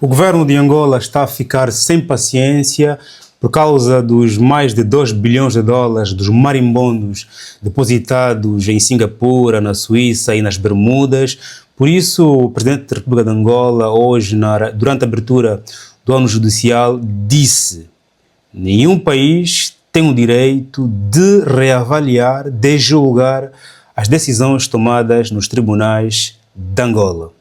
O governo de Angola está a ficar sem paciência por causa dos mais de 2 bilhões de dólares dos marimbondos depositados em Singapura, na Suíça e nas Bermudas. Por isso, o presidente da República de Angola, hoje, durante a abertura do ano judicial, disse: nenhum país tem o direito de reavaliar, de julgar as decisões tomadas nos tribunais de Angola.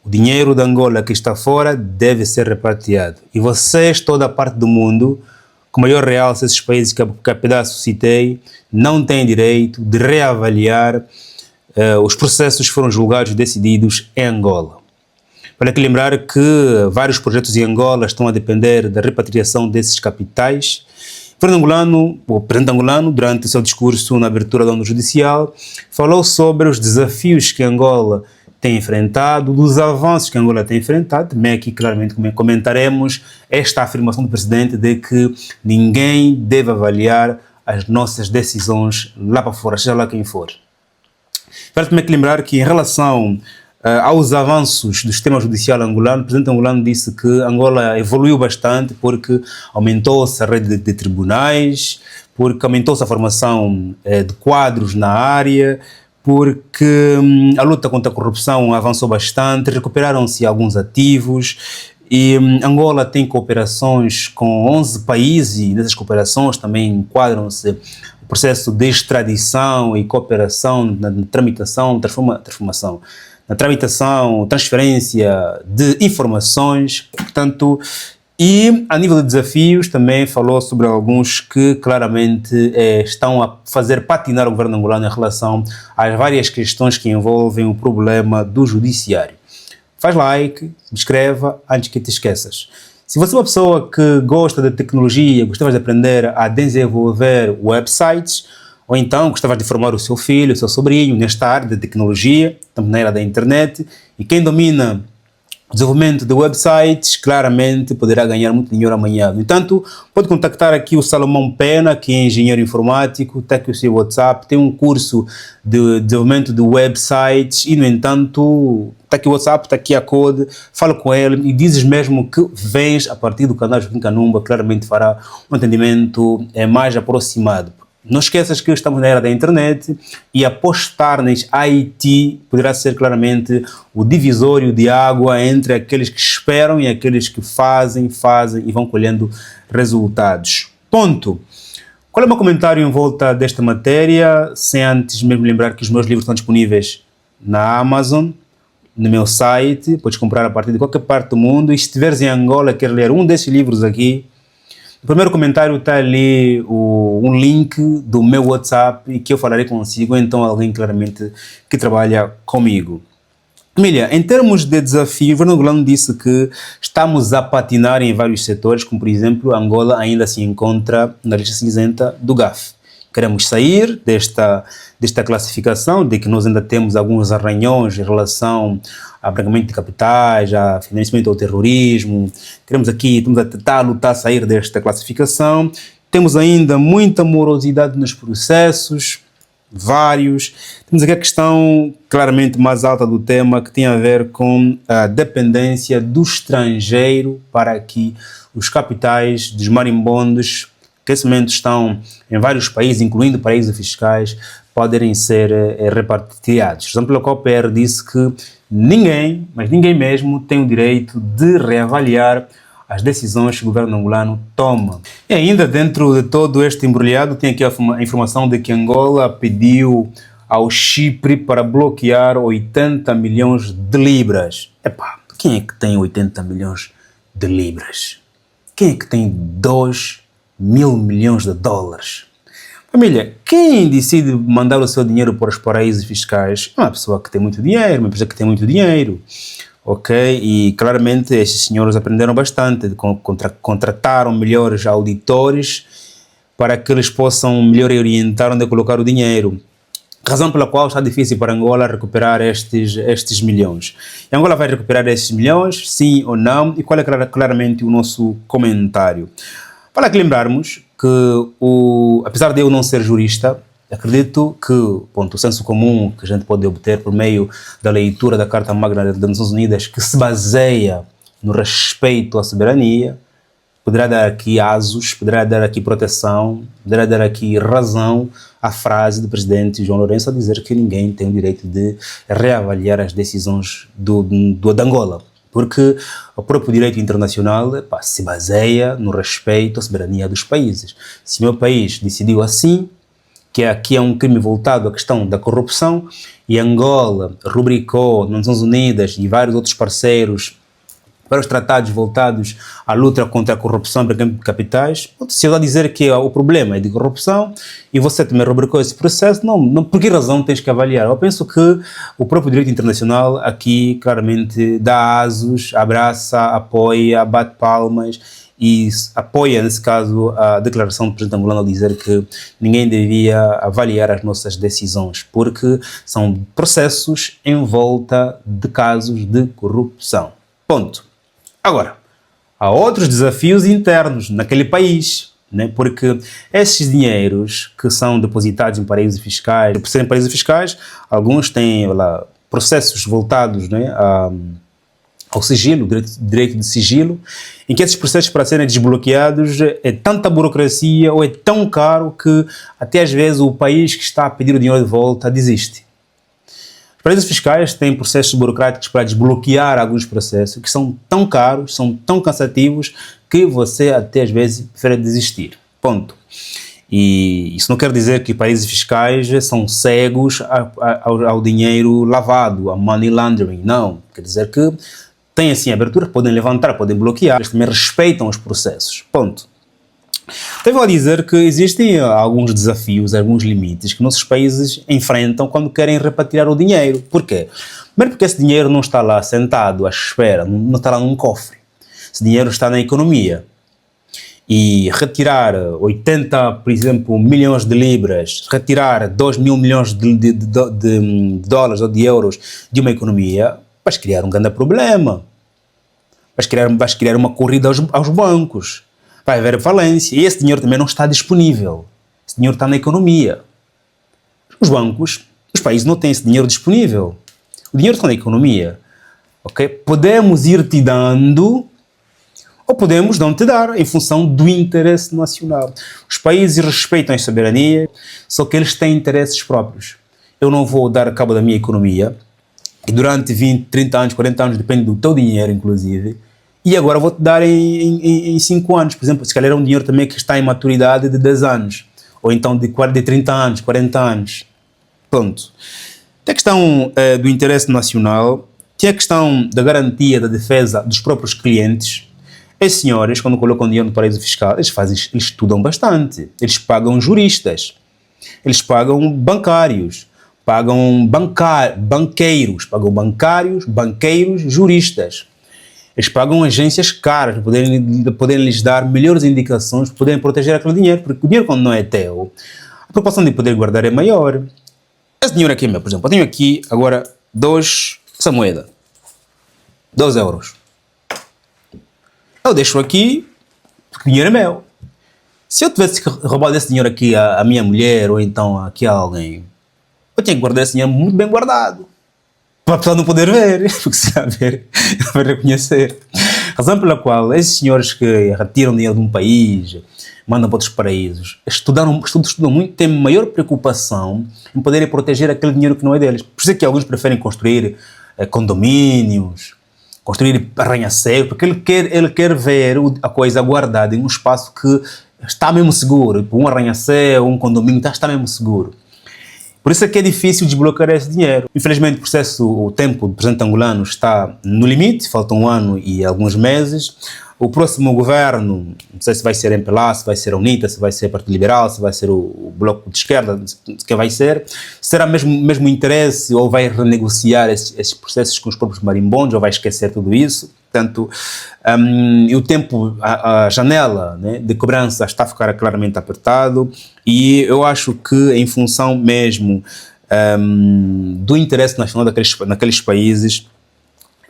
O dinheiro de Angola que está fora deve ser repatriado. E vocês, toda a parte do mundo, com maior realce esses países que a pedaço citei, não têm direito de reavaliar os processos que foram julgados e decididos em Angola. Vale aqui lembrar que vários projetos em Angola estão a depender da repatriação desses capitais. O presidente angolano, durante o seu discurso na abertura do ano judicial, falou sobre os desafios que Angola tem enfrentado, dos avanços que Angola tem enfrentado. Também aqui claramente comentaremos esta afirmação do presidente de que ninguém deve avaliar as nossas decisões lá para fora, seja lá quem for. Vale também aqui lembrar que em relação aos avanços do sistema judicial angolano, o presidente angolano disse que Angola evoluiu bastante porque aumentou-se a rede de tribunais, porque aumentou-se a formação de quadros na área, porque a luta contra a corrupção avançou bastante, recuperaram-se alguns ativos e Angola tem cooperações com 11 países e nessas cooperações também enquadram-se o processo de extradição e cooperação na tramitação, transformação, na tramitação, transferência de informações, portanto. E, a nível de desafios, também falou sobre alguns que claramente estão a fazer patinar o governo angolano em relação às várias questões que envolvem o problema do judiciário. Faz like, subscreva antes que te esqueças. Se você é uma pessoa que gosta de tecnologia, gostava de aprender a desenvolver websites, ou então gostava de formar o seu filho, o seu sobrinho nesta área de tecnologia, também na era da internet, e quem domina o desenvolvimento de websites, claramente poderá ganhar muito dinheiro amanhã. No entanto, pode contactar aqui o Salomão Pena, que é engenheiro informático, está aqui o seu WhatsApp, tem um curso de desenvolvimento de websites e, no entanto, está aqui o WhatsApp, está aqui a code, fala com ele e dizes mesmo que vens a partir do canal Joaquim Kanumba, claramente fará um atendimento mais aproximado. Não esqueças que estamos na era da internet e apostar nas IT poderá ser claramente o divisório de água entre aqueles que esperam e aqueles que fazem e vão colhendo resultados. Ponto. Qual é o meu comentário em volta desta matéria? Sem antes mesmo lembrar que os meus livros estão disponíveis na Amazon, no meu site, podes comprar a partir de qualquer parte do mundo. E se estiveres em Angola e queres ler um desses livros aqui, no primeiro comentário está ali um link do meu WhatsApp e que eu falarei consigo, então alguém claramente que trabalha comigo. Família, em termos de desafio, o governo angolano disse que estamos a patinar em vários setores, como por exemplo, Angola ainda se encontra na lista cinzenta do GAF. Queremos sair desta classificação, de que nós ainda temos alguns arranhões em relação a branqueamento de capitais, a financiamento ao terrorismo. Estamos a tentar lutar a sair desta classificação. Temos ainda muita morosidade nos processos, vários. Temos aqui a questão claramente mais alta do tema, que tem a ver com a dependência do estrangeiro para que os capitais dos marimbondos, que nesse momento estão em vários países, incluindo paraísos fiscais, poderem ser repatriados. Por exemplo, o COPER disse que ninguém, mas ninguém mesmo, tem o direito de reavaliar as decisões que o governo angolano toma. E ainda dentro de todo este embrulhado, tem aqui a informação de que Angola pediu ao Chipre para bloquear 80 milhões de libras. Epá, quem é que tem 80 milhões de libras? Quem é que tem 2 mil milhões de dólares? Família, quem decide mandar o seu dinheiro para os paraísos fiscais é uma pessoa que tem muito dinheiro, uma pessoa que tem muito dinheiro, ok? E claramente estes senhores aprenderam bastante, contrataram melhores auditores para que eles possam melhor orientar onde colocar o dinheiro. Razão pela qual está difícil para Angola recuperar estes milhões. E Angola vai recuperar estes milhões, sim ou não? E qual é claramente o nosso comentário? Para que lembrarmos que, apesar de eu não ser jurista, acredito que o senso comum que a gente pode obter por meio da leitura da Carta Magna das Nações Unidas, que se baseia no respeito à soberania, poderá dar aqui asos, poderá dar aqui proteção, poderá dar aqui razão à frase do presidente João Lourenço a dizer que ninguém tem o direito de reavaliar as decisões de Angola, porque o próprio direito internacional se baseia no respeito à soberania dos países. Se o meu país decidiu assim, que aqui é um crime voltado à questão da corrupção, e Angola rubricou nas Nações Unidas e vários outros parceiros para os tratados voltados à luta contra a corrupção e capitais, se eu dizer que o problema é de corrupção e você também rubricou esse processo, não, por que razão tens que avaliar? Eu penso que o próprio direito internacional aqui claramente dá asos, abraça, apoia, bate palmas e apoia, nesse caso, a declaração do presidente angolano a dizer que ninguém devia avaliar as nossas decisões, porque são processos em volta de casos de corrupção. Ponto. Agora, há outros desafios internos naquele país, né? Porque esses dinheiros que são depositados em paraísos fiscais, por serem paraísos fiscais, alguns têm lá, processos voltados, né, ao sigilo, direito de sigilo, em que esses processos para serem desbloqueados é tanta burocracia ou é tão caro que até às vezes o país que está a pedir o dinheiro de volta desiste. Os paraísos fiscais têm processos burocráticos para desbloquear alguns processos que são tão caros, são tão cansativos, que você até às vezes prefere desistir. Ponto. E isso não quer dizer que paraísos fiscais são cegos ao dinheiro lavado, a money laundering. Não. Quer dizer que têm assim abertura, podem levantar, podem bloquear, eles também respeitam os processos. Ponto. Devo dizer que existem alguns desafios, alguns limites que nossos países enfrentam quando querem repatriar o dinheiro. Por quê? Primeiro porque esse dinheiro não está lá sentado à espera, não está lá num cofre. Esse dinheiro está na economia. E retirar 80, por exemplo, milhões de libras, retirar 2 mil milhões de dólares ou de euros de uma economia, vais criar um grande problema. Vais criar uma corrida aos bancos. Vai haver falência e esse dinheiro também não está disponível. Esse dinheiro está na economia. Os bancos, os países não têm esse dinheiro disponível. O dinheiro está na economia. Okay? Podemos ir te dando ou podemos não te dar em função do interesse nacional. Os países respeitam a soberania, só que eles têm interesses próprios. Eu não vou dar cabo da minha economia e durante 20, 30 anos, 40 anos, depende do teu dinheiro, inclusive, e agora vou-te dar em 5 anos. Por exemplo, se calhar é um dinheiro também que está em maturidade de 10 anos. Ou então de 30 anos, 40 anos. Pronto. Tem a questão do interesse nacional. Tem a questão da garantia da defesa dos próprios clientes. Esses senhores, quando colocam dinheiro no paraíso fiscal, eles estudam bastante. Eles pagam juristas. Eles pagam bancários. Pagam banqueiros. Pagam banqueiros, juristas. Eles pagam agências caras para poderem lhes dar melhores indicações, para poderem proteger aquele dinheiro, porque o dinheiro, quando não é teu, a preocupação de poder guardar é maior. Esse dinheiro aqui é meu, por exemplo, eu tenho aqui agora essa moeda, 2 euros. Eu deixo aqui, porque o dinheiro é meu. Se eu tivesse roubado esse dinheiro aqui à minha mulher, ou então aqui a alguém, eu tinha que guardar esse dinheiro muito bem guardado. Para a pessoa não poder ver, porque se ela ver, ela vai reconhecer. Razão pela qual esses senhores que retiram dinheiro de um país, mandam para outros paraísos, estudam muito, têm maior preocupação em poderem proteger aquele dinheiro que não é deles. Por isso é que alguns preferem construir condomínios, construir arranha-céu, porque ele quer ver a coisa guardada em um espaço que está mesmo seguro. Um arranha-céu, um condomínio está mesmo seguro. Por isso é que é difícil desbloquear esse dinheiro. Infelizmente o tempo do presidente angolano está no limite, falta 1 ano e alguns meses. O próximo governo, não sei se vai ser MPLA, se vai ser a UNITA, se vai ser o Partido Liberal, se vai ser o Bloco de Esquerda, quem vai ser. Será mesmo interesse ou vai renegociar esses processos com os próprios marimbondos ou vai esquecer tudo isso? Portanto, e o tempo, a janela, né, de cobrança está a ficar claramente apertado e eu acho que em função mesmo do interesse nacional naqueles países,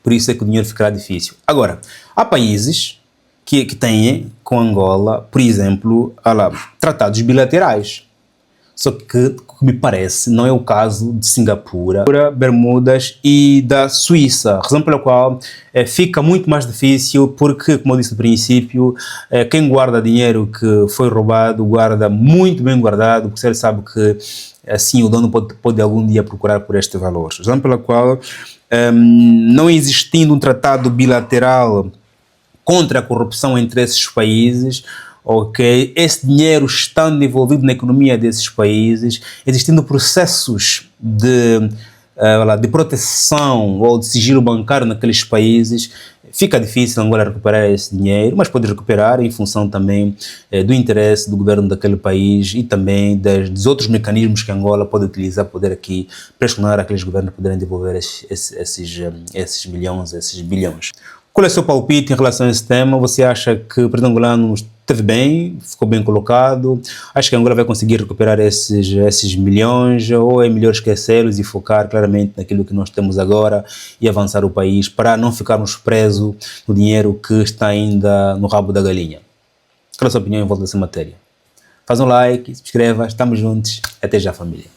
por isso é que o dinheiro ficará difícil. Agora, há países que têm com Angola, por exemplo, tratados bilaterais. Só que que me parece não é o caso de Singapura, Bermudas e da Suíça, razão pela qual fica muito mais difícil porque, como eu disse no princípio, quem guarda dinheiro que foi roubado guarda muito bem guardado, porque ele sabe que assim o dono pode algum dia procurar por este valor. Razão pela qual, não existindo um tratado bilateral contra a corrupção entre esses países, ok, esse dinheiro estando envolvido na economia desses países, existindo processos de proteção ou de sigilo bancário naqueles países, fica difícil Angola recuperar esse dinheiro, mas pode recuperar em função também do interesse do governo daquele país e também dos outros mecanismos que Angola pode utilizar, poder aqui pressionar aqueles governos a poderem devolver esses milhões, esses bilhões. Qual é o seu palpite em relação a esse tema? Você acha que o presidente angolano esteve bem, ficou bem colocado? Acha que a Angola vai conseguir recuperar esses milhões? Ou é melhor esquecê-los e focar claramente naquilo que nós temos agora e avançar o país para não ficarmos presos no dinheiro que está ainda no rabo da galinha? Qual é a sua opinião em volta dessa matéria? Faz um like, se inscreva, estamos juntos. Até já, família.